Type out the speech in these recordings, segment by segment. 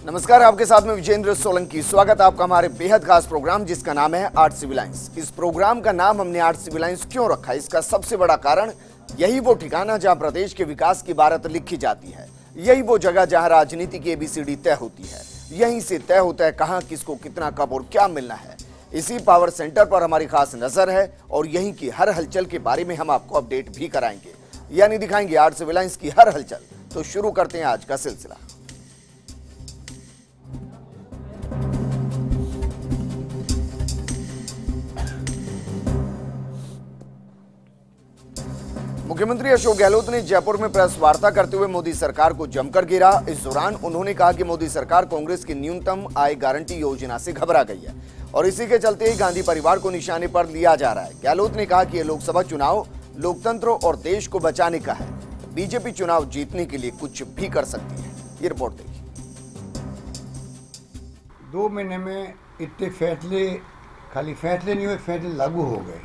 नमस्कार, आपके साथ में विजेंद्र सोलंकी। स्वागत आपका हमारे बेहद खास प्रोग्राम जिसका नाम है आर्ट सिविल लाइंस। इस प्रोग्राम का नाम हमने आर्ट सिविल लाइंस क्यों रखा है, इसका सबसे बड़ा कारण यही वो ठिकाना जहां प्रदेश के विकास की बारत लिखी जाती है, यही वो जगह जहां राजनीति की एबीसीडी तय होती है। यहीं से तय होता है कहां किसको कितना कब और क्या मिलना है। इसी पावर सेंटर पर हमारी खास नजर है और यहीं की हर हलचल के बारे में हम आपको अपडेट भी कराएंगे, यानी दिखाएंगे आर्ट सिविल लाइंस की हर हलचल। तो शुरू करते हैं आज का सिलसिला। मुख्यमंत्री अशोक गहलोत ने जयपुर में प्रेस वार्ता करते हुए मोदी सरकार को जमकर घेरा। इस दौरान उन्होंने कहा कि मोदी सरकार कांग्रेस की न्यूनतम आय गारंटी योजना से घबरा गई है और इसी के चलते ही गांधी परिवार को निशाने पर लिया जा रहा है। गहलोत ने कहा कि यह लोकसभा चुनाव लोकतंत्र और देश को बचाने का है। बीजेपी चुनाव जीतने के लिए कुछ भी कर सकती है। ये रिपोर्ट देखिए। 2 महीने में इतने फैसले, खाली फैसले नहीं हुए, फैसले लागू हो गए।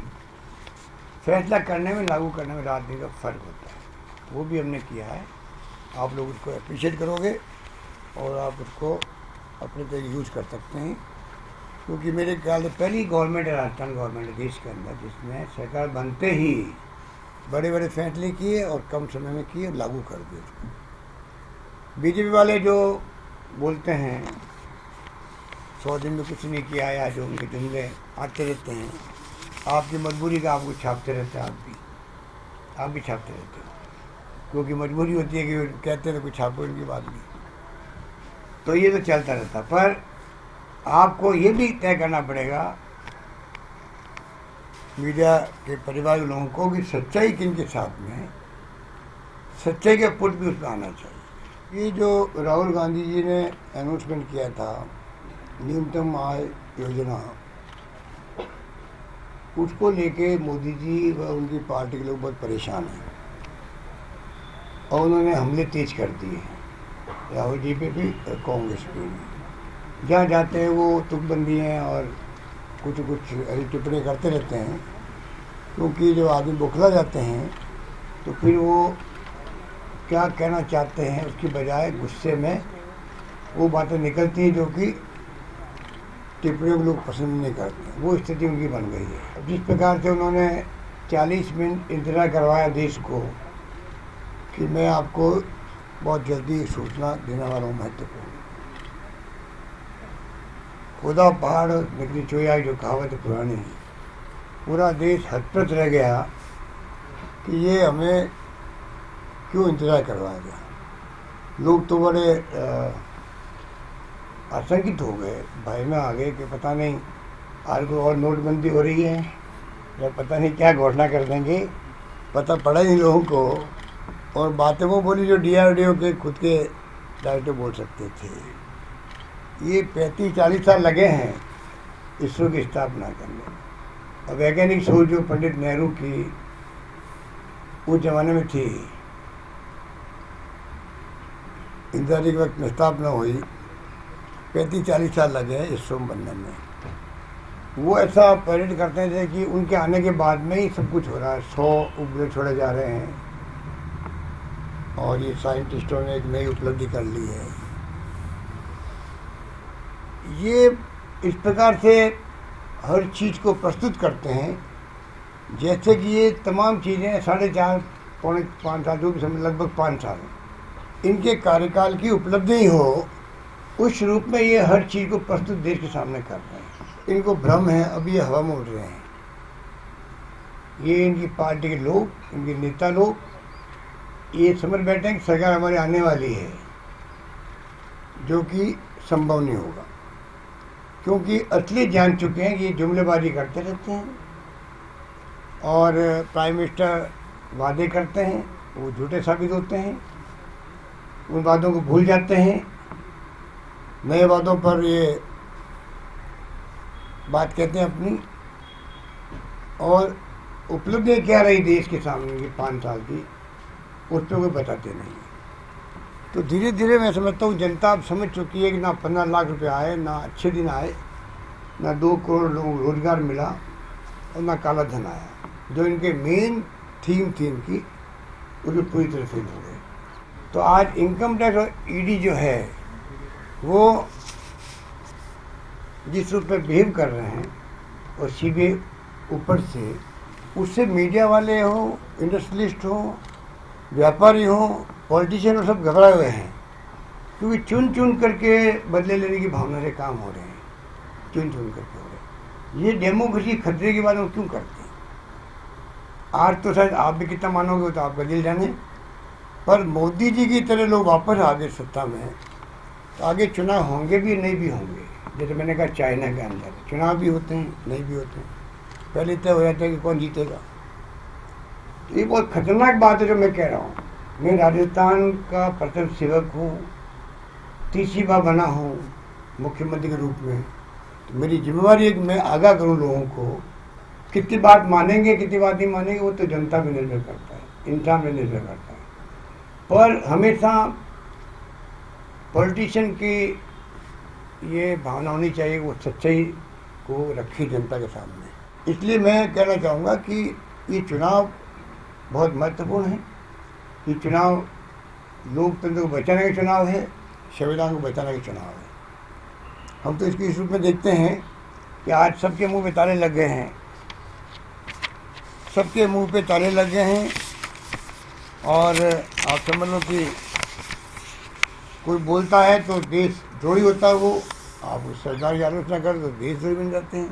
फैसला करने में, लागू करने में रात दिन का फ़र्क होता है। वो भी हमने किया है। आप लोग उसको अप्रिशिएट करोगे और आप उसको अपने तरीके यूज़ कर सकते हैं, क्योंकि मेरे ख्याल से पहली गवर्नमेंट है राजस्थान गवर्नमेंट देश के अंदर जिसने सरकार बनते ही बड़े बड़े फैसले किए और कम समय में किए, लागू कर दिए उसको। बीजेपी वाले जो बोलते हैं 100 दिन में कुछ नहीं किया, या जो उनके जुमले आते रहते हैं, आपकी मजबूरी का आपको छापते रहते हैं। आप भी छापते रहते हो, क्योंकि मजबूरी होती है कि कहते हैं तो कुछ छापो, इनकी बात नहीं। तो ये तो चलता रहता, पर आपको ये भी तय करना पड़ेगा मीडिया के परिवार के लोगों को कि सच्चाई किन के साथ में है, सच्चाई का पुट भी उसमें आना चाहिए। ये जो राहुल गांधी जी ने अनाउंसमेंट किया था न्यूनतम आय योजना, उसको लेके मोदी जी व उनकी पार्टी के लोग बहुत परेशान हैं और उन्होंने हमले तेज कर दिए हैं राहुल जी पे भी और कांग्रेस पे भी। जहाँ जाते हैं वो तुकबंदी हैं और कुछ टिप्पणी करते रहते हैं, क्योंकि जब आदमी बौखला जाते हैं तो फिर वो क्या कहना चाहते हैं उसकी बजाय गुस्से में वो बातें निकलती हैं जो कि टिप्पणियों को लोग पसंद नहीं करते। वो स्थिति उनकी बन गई है। जिस प्रकार से उन्होंने 40 मिनट इंतजार करवाया देश को कि मैं आपको बहुत जल्दी सूचना देने वाला हूँ महत्वपूर्ण। खुदा पहाड़ निकली चोया जो कहावत पुरानी है, पूरा देश हतप्रत रह गया कि ये हमें क्यों इंतज़ार करवाया गया। लोग तो बड़े आशंकित हो गए, भय में आ गए कि पता नहीं आज को और नोटबंदी हो रही है या पता नहीं क्या घोषणा कर देंगे। पता पड़ा ही लोगों को, और बातें वो बोली जो DRDO के खुद के डायरेक्टर बोल सकते थे। ये 35-40 साल लगे हैं इसरो की स्थापना करने में। और वैज्ञानिक सोच जो पंडित नेहरू की उस जमाने में थी, इंदिरा जी के वक्त में स्थापना हुई, 35-40 साल लगे हैं इसरो बनने में। वो ऐसा परेड करते थे कि उनके आने के बाद में ही सब कुछ हो रहा है। 100 उपग्रह छोड़े जा रहे हैं और ये साइंटिस्टों ने एक नई उपलब्धि कर ली है। ये इस प्रकार से हर चीज़ को प्रस्तुत करते हैं जैसे कि ये तमाम चीज़ें 4.5 पौने 5 साल, जो भी समय लगभग 5 साल इनके कार्यकाल की उपलब्धि ही हो, उस रूप में ये हर चीज़ को प्रस्तुत देश के सामने कर रहे हैं। इनको भ्रम है, अब ये हवा में उड़ रहे हैं। ये इनकी पार्टी के लोग, इनके नेता लोग ये समझ बैठे हैं कि सरकार हमारी आने वाली है, जो कि संभव नहीं होगा, क्योंकि असली जान चुके हैं कि ये जुमलेबाजी करते रहते हैं और प्राइम मिनिस्टर वादे करते हैं, वो झूठे साबित होते हैं, उन वादों को भूल जाते हैं, नए वादों पर ये बात कहते हैं अपनी, और उपलब्धियाँ क्या रही देश के सामने की 5 साल की, उस पर कोई बताते नहीं। तो धीरे धीरे मैं समझता हूँ जनता अब समझ चुकी है कि ना 15 लाख रुपए आए, ना अच्छे दिन आए, ना 2 करोड़ लोगों को रोजगार मिला और ना काला धन आया। जो इनके मेन थीम थी इनकी, उसमें पूरी तरह फेल हो गए। तो आज इनकम टैक्स और ईडी जो है वो जिस रूप में बिहेव कर रहे हैं और सीबीआई ऊपर से, उससे मीडिया वाले हों, इंडस्ट्रियलिस्ट हों, व्यापारी हों, पॉलिटिशियन हो, सब घबराए हुए हैं, क्योंकि चुन चुन करके बदले लेने की भावना से काम हो रहे हैं, चुन चुन करके हो रहे हैं। ये डेमोक्रेसी खतरे के बारे में क्यों करते हैं? आज तो शायद आप भी कितना मानोगे तो आपका दिल जाने, पर मोदी जी की तरह लोग वापस आ गए सत्ता में तो आगे चुनाव होंगे भी नहीं भी होंगे। जैसे मैंने कहा चाइना के अंदर चुनाव भी होते हैं, नहीं भी होते हैं, पहले तय हो जाता है कि कौन जीतेगा। तो ये बहुत खतरनाक बात है जो मैं कह रहा हूँ। मैं राजस्थान का प्रथम सेवक हूँ, तीसरी बार बना हूँ मुख्यमंत्री के रूप में, तो मेरी जिम्मेवारी है कि मैं आगाह करूँ लोगों को। कितनी बात मानेंगे कितनी बात नहीं मानेंगे वो तो जनता पे निर्भर करता है, इंसान पे निर्भर करता है, पर हमेशा पॉलिटिशियन की ये भावना होनी चाहिए वो सच्चाई को रखी जनता के सामने। इसलिए मैं कहना चाहूँगा कि ये चुनाव बहुत महत्वपूर्ण है। ये चुनाव लोकतंत्र को बचाने का चुनाव है, संविधान को बचाने का चुनाव है। हम तो इसके इस रूप में देखते हैं कि आज सबके मुंह पे ताले लग गए हैं, सबके मुंह पे ताले लग गए हैं, और आप समझ लो कि कोई बोलता है तो देश द्रोही होता है वो, आप उस सरकार की आलोचना करें तो देश द्रोही बन जाते हैं।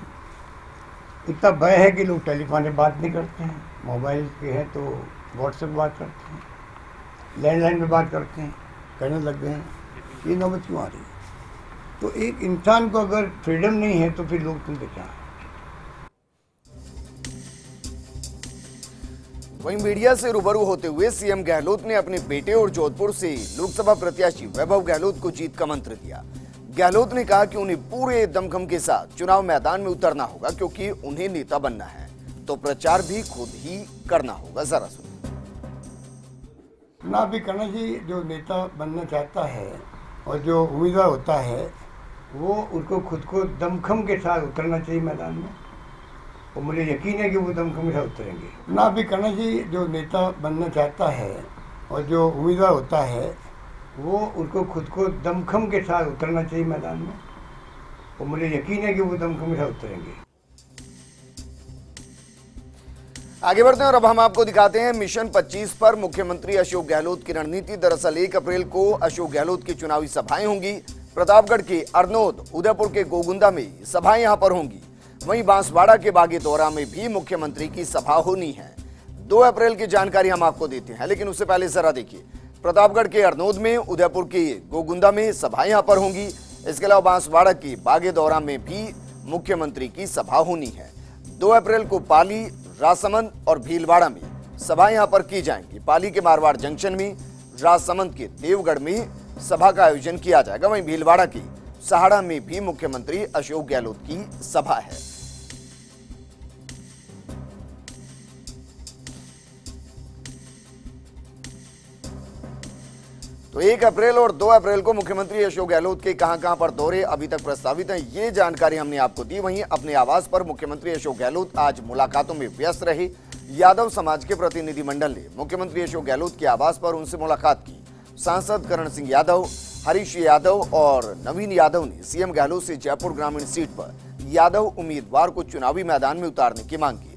इतना भय है कि लोग टेलीफोन पे बात नहीं करते हैं, मोबाइल पे है तो व्हाट्सएप बात करते हैं, लैंडलाइन पे बात करते हैं, कहने लग गए हैं। ये नौबत क्यों आ रही है? तो एक इंसान को अगर फ्रीडम नहीं है तो फिर लोकतंत्र क्या है? वहीं मीडिया से रूबरू होते हुए सीएम गहलोत ने अपने बेटे और जोधपुर से लोकसभा प्रत्याशी वैभव गहलोत को जीत का मंत्र दिया। गहलोत ने कहा कि उन्हें पूरे दमखम के साथ चुनाव मैदान में उतरना होगा, क्योंकि उन्हें नेता बनना है तो प्रचार भी खुद ही करना होगा। जरा सुनिए। चुनाव भी करना चाहिए। जो नेता बनना चाहता है और जो उम्मीदवार होता है वो उनको खुद को दमखम के साथ उतरना चाहिए मैदान में, और मुझे यकीन है कि वो दमखम के साथ उतरेंगे। चुनाव भी करना चाहिए। जो नेता बनना चाहता है और जो उम्मीदवार होता है वो उनको खुद को दमखम के साथ उतरना चाहिए मैदान में, और मुझे यकीन है कि वो दमखम के साथ उतरेंगे। आगे बढ़ते हैं और अब हम आपको दिखाते हैं मिशन 25 पर मुख्यमंत्री अशोक गहलोत की रणनीति। दरअसल 1 अप्रैल को अशोक गहलोत की चुनावी सभाएं होंगी। प्रतापगढ़ के अरनोद, उदयपुर के गोगुंदा में सभाएं यहां पर होंगी। वहीं बांसवाड़ा के बागेदौरा में भी मुख्यमंत्री की सभा होनी है। 2 अप्रैल की जानकारी हम आपको देते हैं, लेकिन उससे पहले जरा देखिए। प्रतापगढ़ के अरनोद में, उदयपुर के गोगुंदा में सभा यहां पर होंगी। इसके अलावा बांसवाड़ा की बागेदौरा में भी मुख्यमंत्री की सभा होनी है। 2 अप्रैल को पाली, राजसमंद और भीलवाड़ा में सभा यहां पर की जाएंगी। पाली के मारवाड़ जंक्शन में, राजसमंद के देवगढ़ में सभा का आयोजन किया जाएगा। वहीं भीलवाड़ा की सहाड़ा में भी मुख्यमंत्री अशोक गहलोत की सभा है। तो 1 अप्रैल और 2 अप्रैल को मुख्यमंत्री अशोक गहलोत के कहां पर दौरे अभी तक प्रस्तावित हैं, ये जानकारी हमने आपको दी। वहीं अपने आवास पर मुख्यमंत्री अशोक गहलोत आज मुलाकातों में व्यस्त रहे। यादव समाज के प्रतिनिधिमंडल ने मुख्यमंत्री अशोक गहलोत के आवास पर उनसे मुलाकात की। सांसद करण सिंह यादव, हरीश यादव और नवीन यादव ने सीएम गहलोत से जयपुर ग्रामीण सीट पर यादव उम्मीदवार को चुनावी मैदान में उतारने की मांग की।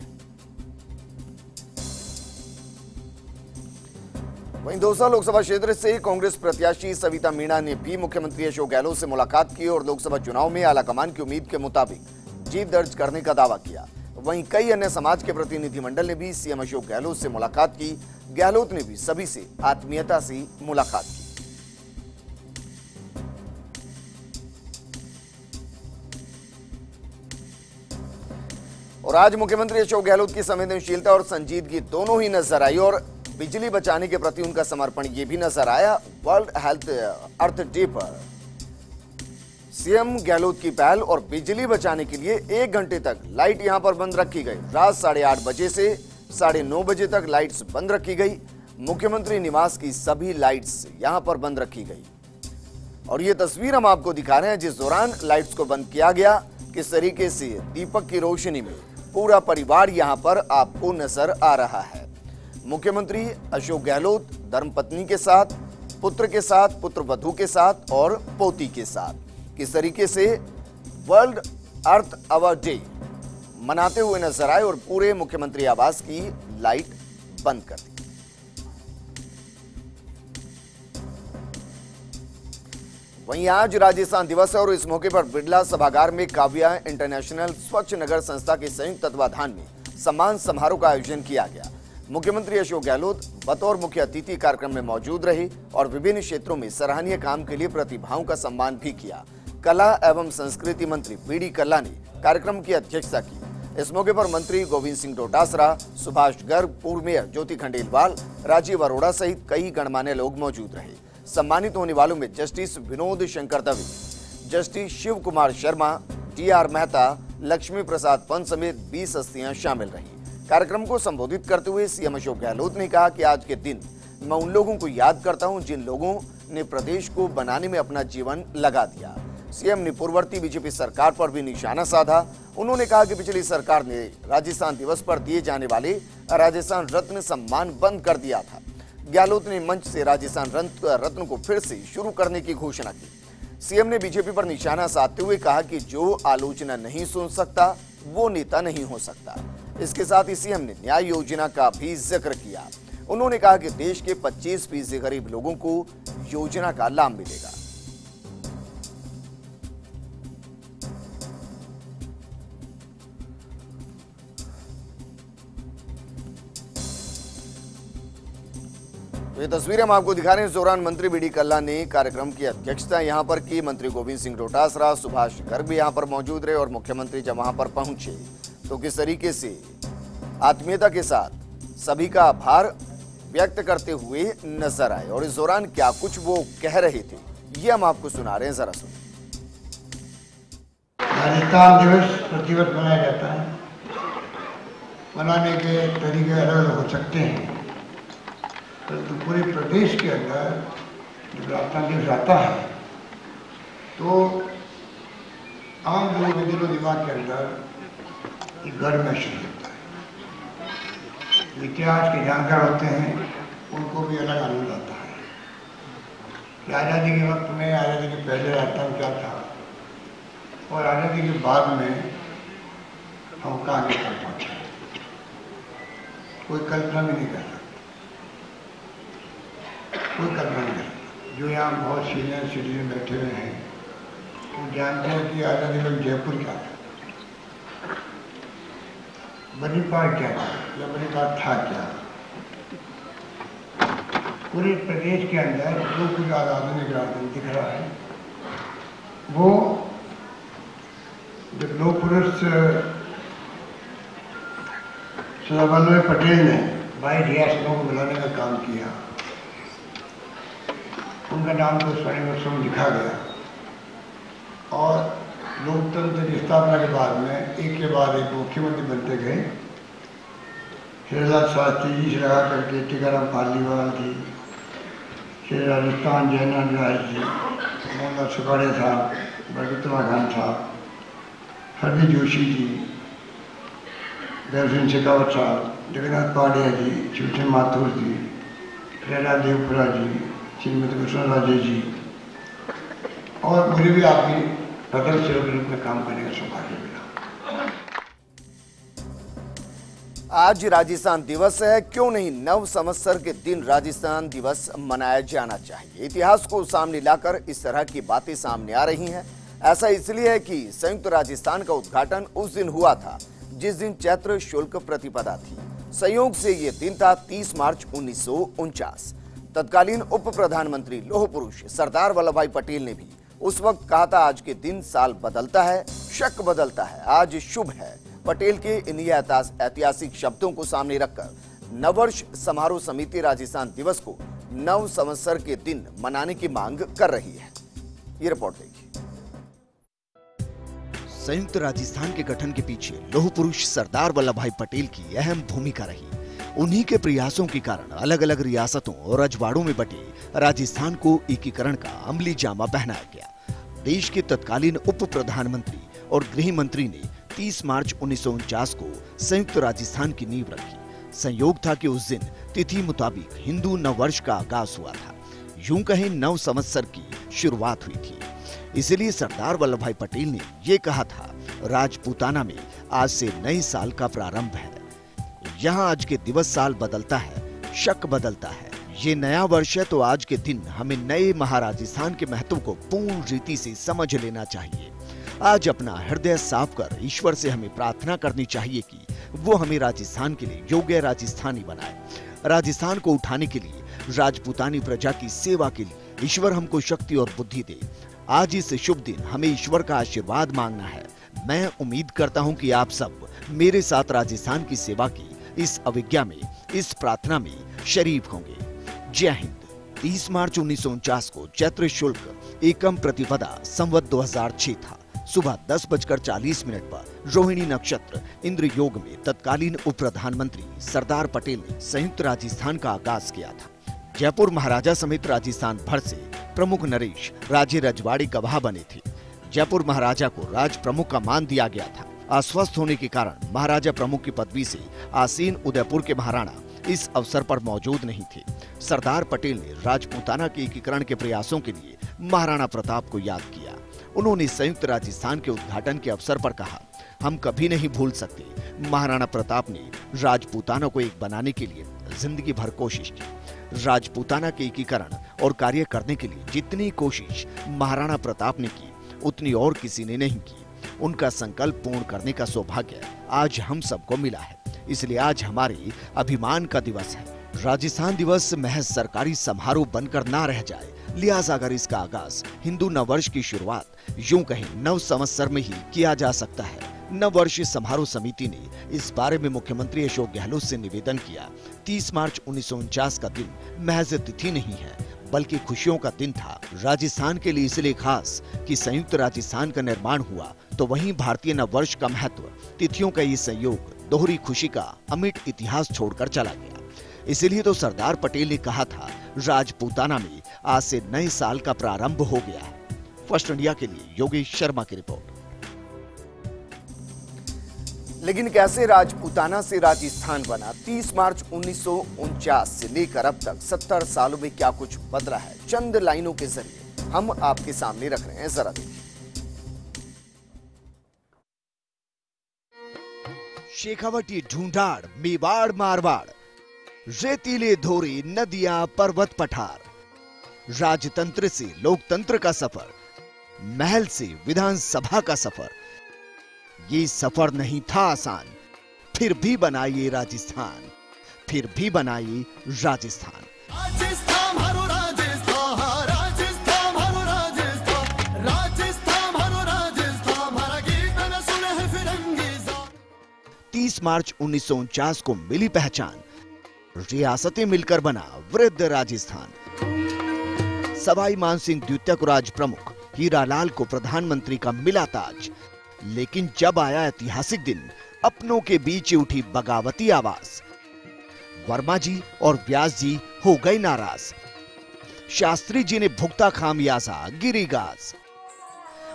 वहीं दौसा लोकसभा क्षेत्र से कांग्रेस प्रत्याशी सविता मीणा ने भी मुख्यमंत्री अशोक गहलोत से मुलाकात की और लोकसभा चुनाव में आलाकमान की उम्मीद के मुताबिक जीत दर्ज करने का दावा किया। वहीं कई अन्य समाज के प्रतिनिधिमंडल ने भी सीएम अशोक गहलोत से मुलाकात की। गहलोत ने भी सभी से आत्मीयता से मुलाकात की। और आज मुख्यमंत्री अशोक गहलोत की संवेदनशीलता और संजीदगी दोनों ही नजर आई और बिजली बचाने के प्रति उनका समर्पण ये भी नजर आया। वर्ल्ड हेल्थ अर्थ डे पर सीएम गहलोत की पहल और बिजली बचाने के लिए 1 घंटे तक लाइट यहां पर बंद रखी गई। रात 8:30 बजे से 9:30 बजे तक लाइट्स बंद रखी गई। मुख्यमंत्री निवास की सभी लाइट्स यहां पर बंद रखी गई और ये तस्वीर हम आपको दिखा रहे हैं जिस दौरान लाइट्स को बंद किया गया। किस तरीके से दीपक की रोशनी में पूरा परिवार यहां पर आपको नजर आ रहा है। मुख्यमंत्री अशोक गहलोत धर्मपत्नी के साथ पुत्र के साथ, पुत्र वधू के साथ और पोती के साथ किस तरीके से वर्ल्ड अर्थ आवर डे मनाते हुए नजर आए और पूरे मुख्यमंत्री आवास की लाइट बंद कर दी। वहीं आज राजस्थान दिवस है और इस मौके पर बिरला सभागार में काव्या इंटरनेशनल स्वच्छ नगर संस्था के संयुक्त तत्वाधान में सम्मान समारोह का आयोजन किया गया। मुख्यमंत्री अशोक गहलोत बतौर मुख्य अतिथि कार्यक्रम में मौजूद रहे और विभिन्न क्षेत्रों में सराहनीय काम के लिए प्रतिभाओं का सम्मान भी किया। कला एवं संस्कृति मंत्री पीडी कल्ला ने कार्यक्रम की अध्यक्षता की। इस मौके पर मंत्री गोविंद सिंह डोटासरा, सुभाष गर्ग, पूर्व मेयर ज्योति खंडेलवाल, राजीव अरोड़ा सहित कई गणमान्य लोग मौजूद रहे। सम्मानित होने वालों में justice Vinod Shankar Dave, justice Shiv Kumar Sharma, D R. Mehta, Lakshmi Prasad Pant समेत 20 हस्तियां शामिल रही। कार्यक्रम को संबोधित करते हुए सीएम अशोक गहलोत ने कहा कि आज के दिन मैं उन लोगों को याद करता हूं जिन लोगों ने प्रदेश को बनाने में अपना जीवन लगा दिया। सीएम ने पूर्ववर्ती बीजेपी सरकार पर भी निशाना साधा। उन्होंने कहा कि पिछली सरकार ने राजस्थान दिवस पर दिए जाने वाले राजस्थान रत्न सम्मान बंद कर दिया था। गहलोत ने मंच से राजस्थान रत्न को फिर से शुरू करने की घोषणा की। सीएम ने बीजेपी पर निशाना साधते हुए कहा कि जो आलोचना नहीं सुन सकता वो नेता नहीं हो सकता। इसके साथ ही सीएम ने न्याय योजना का भी जिक्र किया। उन्होंने कहा कि देश के 25% गरीब लोगों को योजना का लाभ मिलेगा। तो ये तस्वीरें हम आपको दिखा रहे हैं। इस दौरान मंत्री बीडी कल्ला ने कार्यक्रम की अध्यक्षता यहां पर की। मंत्री गोविंद सिंह डोटासरा, सुभाष गर्ग भी यहां पर मौजूद रहे और मुख्यमंत्री जब वहां पर पहुंचे तो किस तरीके से आत्मीयता के साथ सभी का आभार व्यक्त करते हुए नजर आए और इस दौरान क्या कुछ वो कह रहे थे ये हम आपको सुना रहे हैं, जरा सुनिए। राजस्थान दिवस प्रतिवर्ष मनाया जाता है। मनाने के तरीके अलग अलग हो सकते हैं, परंतु पूरे प्रदेश के अंदर जब राजस्थान दिवस आता है तो आम लोगों के दिलो दिमाग के अंदर एक गर्व महसूस होता है। इतिहास के जानकार होते हैं, उनको भी अलग आनंद आता है कि आज़ादी के वक्त में, आज़ादी के पहले राजस्थान क्या था और आज़ादी के बाद में हम कहाँ निकल पहुँचे, कोई कल्पना भी नहीं कर सकता। कोई कल्पना नहीं करता। जो यहाँ बहुत सीनियर सिटीजन बैठे हुए हैं वो जानते हैं कि आज़ादी में जयपुर क्या था, बनीपाल क्या था या बनीपाल था क्या। पूरे प्रदेश के अंदर जो कुछ आज़ादी दिख रहा है वो जब लोक पुरुष सरदार वल्लभ भाई पटेल ने 22 रियासतों को बुलाने का काम किया, उनका नाम तो स्वर्ण वर्षों में लिखा गया और लोकतंत्र की स्थापना के बाद में एक के बाद एक मुख्यमंत्री बनते गए। हिरालाल शास्त्री जी से लगा करके टीकाराम पालीवाल जी, श्री राजस्थान जयनारायण राय जी, मोहनलाल सुखाड़े साहब, बरगुतमा खान साहब, हरदीप जोशी जी, देव सिंह शेखावत साहब, जगन्नाथ पांड्या जी, शिवसेन माथुर जी, रेला देवपुरा जी, श्रीमती कृष्ण राजे जी और मुझे भी आपकी प्रथम सेवक के रूप में काम करने का सौभाग्य मिला। आज राजस्थान दिवस है, क्यों नहीं नव संवत्सर के दिन राजस्थान दिवस मनाया जाना चाहिए। इतिहास को सामने लाकर इस तरह की बातें सामने आ रही हैं। ऐसा इसलिए है कि संयुक्त राजस्थान का उद्घाटन उस दिन हुआ था जिस दिन चैत्र शुक्ल प्रतिपदा थी। संयोग से ये दिन था 30 मार्च 1949। तत्कालीन उप प्रधानमंत्री लौह पुरुष सरदार वल्लभ भाई पटेल ने भी उस वक्त कहा था आज के दिन साल बदलता है, शक बदलता है, आज शुभ है। पटेल के इन्हीं ऐतिहासिक शब्दों को सामने रखकर नववर्ष समारोह समिति राजस्थान दिवस को नव संवत्सर के दिन मनाने की मांग कर रही है। ये रिपोर्ट देखिए। संयुक्त राजस्थान के गठन के पीछे लौह पुरुष सरदार वल्लभ भाई पटेल की अहम भूमिका रही। उन्हीं के प्रयासों के कारण अलग अलग रियासतों और रजवाड़ों में बटे राजस्थान को एकीकरण का अमली जामा पहनाया गया। देश के तत्कालीन उप प्रधानमंत्री और गृह मंत्री ने 30 मार्च 1949 को संयुक्त राजस्थान की नींव रखी। संयोग था कि उस दिन तिथि मुताबिक हिंदू नववर्ष का आगाज हुआ था। यूं कहें नव संवत्सर की शुरुआत हुई थी। इसलिए सरदार वल्लभ भाई पटेल ने ये कहा था, राजपूताना में आज से नए साल का प्रारंभ है। यहाँ आज के दिवस साल बदलता है, शक बदलता है। ये नया वर्ष है तो आज के दिन हमें नए महाराजस्थान के महत्व को पूर्ण रीति से समझ लेना चाहिए। आज अपना हृदय साफ कर ईश्वर से हमें प्रार्थना करनी चाहिए कि वो हमें राजस्थान के लिए योग्य राजस्थानी बनाए। राजस्थान को उठाने के लिए, राजपूतानी प्रजा की सेवा के लिए ईश्वर हमको शक्ति और बुद्धि दे। आज इस शुभ दिन हमें ईश्वर का आशीर्वाद मांगना है। मैं उम्मीद करता हूं कि आप सब मेरे साथ राजस्थान की सेवा की इस अभिज्ञा में, इस प्रार्थना में शरीक होंगे। जय हिंद। 30 मार्च 1949 को चैत्र शुल्क एकम प्रतिपदा संवत 2006 था। सुबह 10:40 पर रोहिणी नक्षत्र इंद्र योग में तत्कालीन उप प्रधानमंत्री सरदार पटेल ने संयुक्त राजस्थान का आगाज किया था। जयपुर महाराजा समेत राजस्थान भर से प्रमुख नरेश राजे रजवाड़ी गवाह बने थे। जयपुर महाराजा को राज प्रमुख का मान दिया गया था। अस्वस्थ होने के कारण महाराजा प्रमुख की पदवी से आसीन उदयपुर के महाराणा इस अवसर पर मौजूद नहीं थे। सरदार पटेल ने राजपूताना के एकीकरण के प्रयासों के लिए महाराणा प्रताप को याद किया। उन्होंने संयुक्त राजस्थान के उद्घाटन के अवसर पर कहा, हम कभी नहीं भूल सकते महाराणा प्रताप ने राजपूताना को एक बनाने के लिए जिंदगी भर कोशिश की। राजपूताना के एकीकरण और कार्य करने के लिए जितनी कोशिश महाराणा प्रताप ने की, उतनी और किसी ने नहीं की। उनका संकल्प पूर्ण करने का सौभाग्य आज हम सबको मिला है। इसलिए आज हमारे अभिमान का दिवस है। राजस्थान दिवस महज सरकारी समारोह बनकर ना रह जाए, लिहाजा अगर इसका आगाज हिंदू नववर्ष की शुरुआत यूं कहें नव संवत्सर में ही किया जा सकता है। नववर्ष समारोह समिति ने इस बारे में मुख्यमंत्री अशोक गहलोत से निवेदन किया। 30 मार्च 1949 का दिन महज तिथि नहीं है, बल्कि खुशियों का दिन था। राजस्थान के लिए इसलिए खास कि संयुक्त राजस्थान का निर्माण हुआ, तो वहीं भारतीय नववर्ष का महत्व, तिथियों का ये संयोग दोहरी खुशी का अमिट इतिहास छोड़कर चला गया। इसीलिए तो सरदार पटेल ने कहा था, राजपूताना में आज से नए साल का प्रारंभ हो गया है। फर्स्ट इंडिया के लिए योगेश शर्मा की रिपोर्ट। लेकिन कैसे राजपूताना से राजस्थान बना? 30 मार्च 1949 से लेकर अब तक 70 सालों में क्या कुछ बदला है, चंद लाइनों के जरिए हम आपके सामने रख रहे हैं। जरा देखिए। शेखावटी, ढूंढाड़, मेवाड़, मारवाड़, रेतीले धोरे, नदियां, पर्वत, पठार, राजतंत्र से लोकतंत्र का सफर, महल से विधानसभा का सफर, ये सफर नहीं था आसान। फिर भी बनाइए राजस्थान, फिर भी बनाइए राजस्थान। राजस्थान हरो राजस्थान, राजस्थान हरो राजस्थान, राजस्थान हरो राजस्थान, हमारा गीत न सुने है फिरंगी। 30 मार्च 1949 को मिली पहचान, रियासतें मिलकर बना वृद्ध राजस्थान। सवाई मानसिंह द्वितीय को राज प्रमुख, हीरालाल को प्रधानमंत्री का मिला ताज। लेकिन जब आया ऐतिहासिक दिन, अपनों के बीच उठी बगावती आवाज। वर्मा जी और व्यास जी हो गए नाराज। शास्त्री जी ने भुगता खामियाजा, गिरी गाज।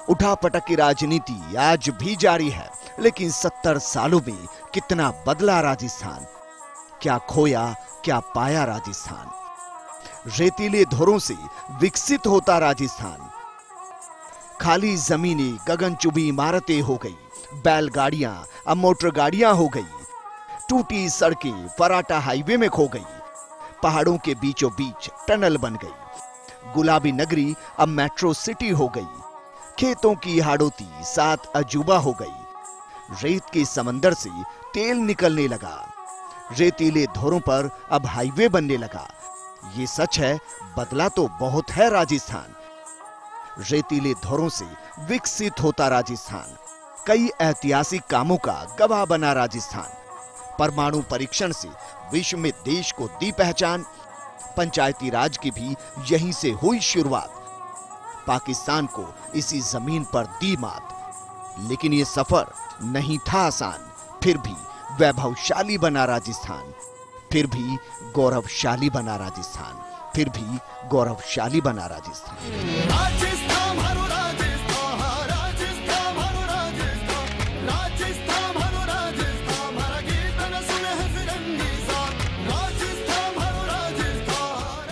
उठापटक की राजनीति आज भी जारी है, लेकिन 70 सालों में कितना बदला राजस्थान। क्या खोया, क्या पाया राजस्थान। रेतीले धोरों से विकसित होता राजस्थान। खाली जमीनें गगनचुंबी इमारतें हो गई, बैलगाड़ियां अब मोटर गाड़ियां हो गई। टूटी सड़कें फराटा हाईवे में खो गई। पहाड़ों के बीचों बीच टनल बन गई। गुलाबी नगरी अब मेट्रो सिटी हो गई। खेतों की हाड़ोती 7 अजूबा हो गई। रेत के समंदर से तेल निकलने लगा। रेतीले धोरों पर अब हाईवे बनने लगा। ये सच है, बदला तो बहुत है राजस्थान। रेतीले धोरों से विकसित होता राजस्थान। कई ऐतिहासिक कामों का गवाह बना राजस्थान। परमाणु परीक्षण से विश्व में देश को दी पहचान। पंचायती राज की भी यहीं से हुई शुरुआत। पाकिस्तान को इसी जमीन पर दी मात। लेकिन ये सफर नहीं था आसान। फिर भी वैभवशाली बना राजस्थान। फिर भी गौरवशाली बना राजस्थान। फिर भी गौरवशाली बना राजस्थान। राजस्थान हरो राजस्थान, राजस्थान हरो राजस्थान, राजस्थान हरो राजस्थान, हमारा गीत न सुने है फिरंगी साथ। राजस्थान हरो राजस्थान।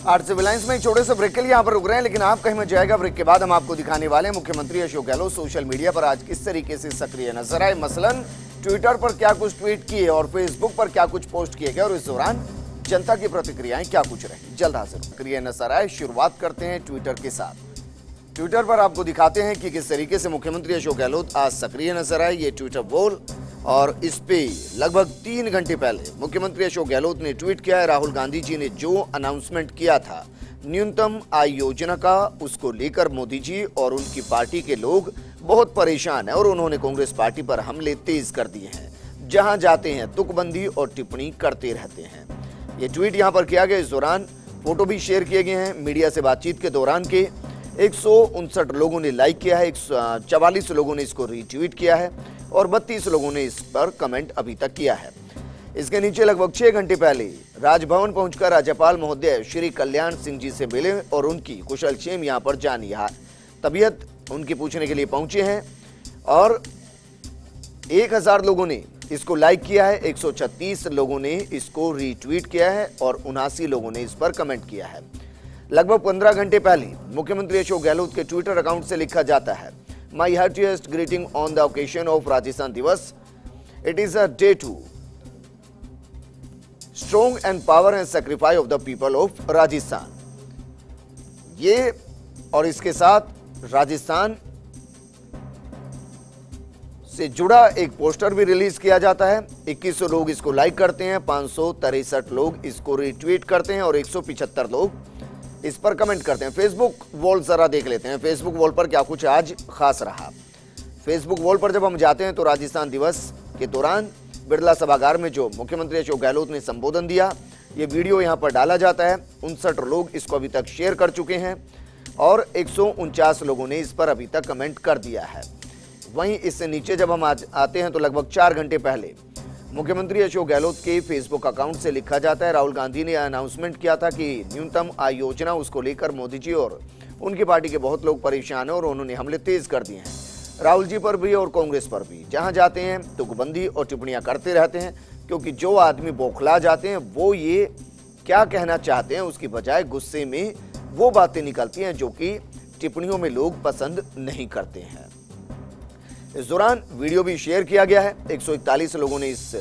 आर्ट सिविल लाइंस में एक छोटे से ब्रेक के लिए यहाँ पर रुक रहे हैं, लेकिन आप कहीं मत जाएगा। ब्रेक के बाद हम आपको दिखाने वाले हैं मुख्यमंत्री अशोक गहलोत सोशल मीडिया पर आज किस तरीके से सक्रिय नजर आए। मसलन ट्विटर पर क्या कुछ ट्वीट किए और फेसबुक पर क्या कुछ पोस्ट किए गए और इस दौरान जनता की प्रतिक्रियाएं क्या कुछ रही। जल्द हाजिर सक्रिय नजर आए। शुरुआत करते हैं ट्विटर के साथ। ट्विटर पर आपको दिखाते हैं कि किस तरीके से मुख्यमंत्री अशोक गहलोत आज सक्रिय नजर आए। ये ट्विटर वॉल और इस पे लगभग 3 घंटे पहले मुख्यमंत्री अशोक गहलोत ने ट्वीट किया है, राहुल गांधी जी ने जो अनाउंसमेंट किया था न्यूनतम आय योजना का, उसको लेकर मोदी जी और उनकी पार्टी के लोग बहुत परेशान है और उन्होंने कांग्रेस पार्टी पर हमले तेज कर दिए हैं। जहां जाते हैं तुकबंदी और टिप्पणी करते रहते हैं। ये ट्वीट यहां पर किया गया। इस दौरान फोटो भी शेयर किए गए हैं। मीडिया से बातचीत के दौरान के 159 लोगों ने लाइक किया है, 144 लोगों ने इसको रीट्वीट किया है और 32 लोगों ने इस पर कमेंट अभी तक किया है। इसके नीचे लगभग 6 घंटे पहले राजभवन पहुंचकर राज्यपाल महोदय श्री कल्याण सिंह जी से मिले और उनकी कुशलक्षेम यहां पर जानी है। तबीयत उनकी पूछने के लिए पहुंचे हैं और 1000 लोगों ने इसको लाइक किया है, 136 लोगों ने इसको रीट्वीट किया है और 79 लोगों ने इस पर कमेंट किया है। लगभग 15 घंटे पहले मुख्यमंत्री अशोक गहलोत के ट्विटर अकाउंट से लिखा जाता है, my heartiest greeting on the occasion of Rajasthan Diwas. It is a day to strong and power and sacrifice of the people of Rajasthan. ये और इसके साथ राजस्थान से जुड़ा एक पोस्टर भी रिलीज किया जाता है। 2100 लोग इसको लाइक करते हैं, 563 लोग इसको रिट्वीट करते हैं और 175 लोग इस पर कमेंट करते हैं। फेसबुक वॉल जरा देख लेते हैं, फेसबुक वॉल पर क्या कुछ आज खास रहा। फेसबुक वॉल पर जब हम जाते हैं तो राजस्थान दिवस के दौरान बिरला सभागार में जो मुख्यमंत्री अशोक गहलोत ने संबोधन दिया, ये वीडियो यहाँ पर डाला जाता है। 59 लोग इसको अभी तक शेयर कर चुके हैं और 149 लोगों ने इस पर अभी तक कमेंट कर दिया है। वहीं इससे नीचे जब हम आते हैं तो लगभग 4 घंटे पहले मुख्यमंत्री अशोक गहलोत के फेसबुक अकाउंट से लिखा जाता है, राहुल गांधी ने अनाउंसमेंट किया था कि न्यूनतम आय योजना, उसको लेकर मोदी जी और उनकी पार्टी के बहुत लोग परेशान हैं और उन्होंने हमले तेज कर दिए हैं राहुल जी पर भी और कांग्रेस पर भी। जहां जाते हैं तुकबंदी और टिप्पणियां करते रहते हैं, क्योंकि जो आदमी बौखला जाते हैं वो ये क्या कहना चाहते हैं उसकी बजाय गुस्से में वो बातें निकलती हैं जो कि टिप्पणियों में लोग पसंद नहीं करते हैं। इस दौरान वीडियो भी शेयर किया गया है। 141 लोगों ने इस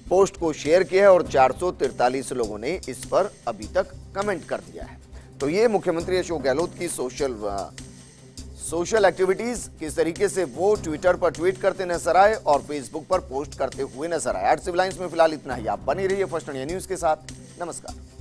पोस्ट को शेयर किया है और 443 लोगों ने इस पर अभी तक कमेंट कर दिया है। तो ये मुख्यमंत्री अशोक गहलोत की सोशल एक्टिविटीज किस तरीके से वो ट्विटर पर ट्वीट करते नजर आए और फेसबुक पर पोस्ट करते हुए नजर आए। आर्ट सिविल लाइंस में फिलहाल इतना ही। आप बने रहिए फर्स्ट इंडिया न्यूज के साथ। नमस्कार।